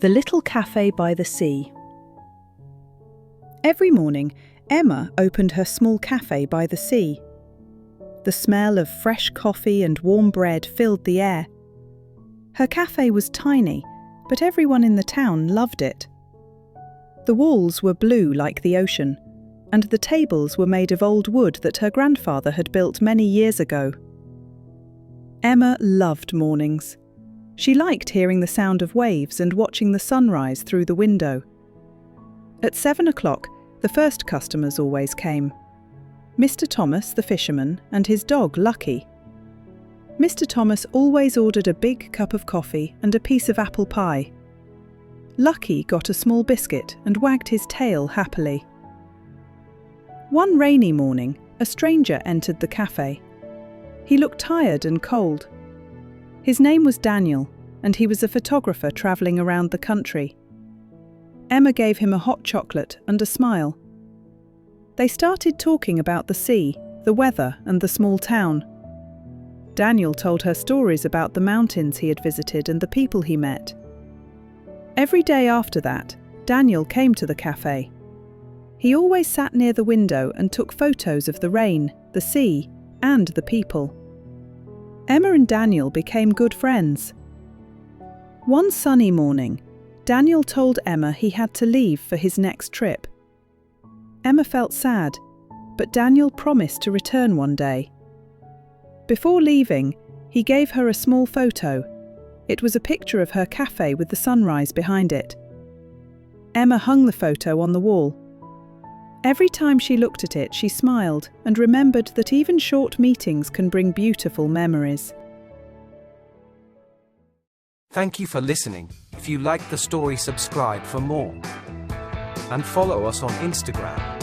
The Little Café by the Sea. Every morning, Emma opened her small cafe by the sea. The smell of fresh coffee and warm bread filled the air. Her cafe was tiny, but everyone in the town loved it. The walls were blue like the ocean, and the tables were made of old wood that her grandfather had built many years ago. Emma loved mornings. She liked hearing the sound of waves and watching the sunrise through the window. At 7 o'clock, the first customers always came. Mr. Thomas, the fisherman, and his dog, Lucky. Mr. Thomas always ordered a big cup of coffee and a piece of apple pie. Lucky got a small biscuit and wagged his tail happily. One rainy morning, a stranger entered the cafe. He looked tired and cold. His name was Daniel, and he was a photographer travelling around the country. Emma gave him a hot chocolate and a smile. They started talking about the sea, the weather, and the small town. Daniel told her stories about the mountains he had visited and the people he met. Every day after that, Daniel came to the cafe. He always sat near the window and took photos of the rain, the sea, and the people. Emma and Daniel became good friends. One sunny morning, Daniel told Emma he had to leave for his next trip. Emma felt sad, but Daniel promised to return one day. Before leaving, he gave her a small photo. It was a picture of her cafe with the sunrise behind it. Emma hung the photo on the wall. Every time she looked at it, she smiled and remembered that even short meetings can bring beautiful memories. Thank you for listening. If you liked the story, subscribe for more. And follow us on Instagram.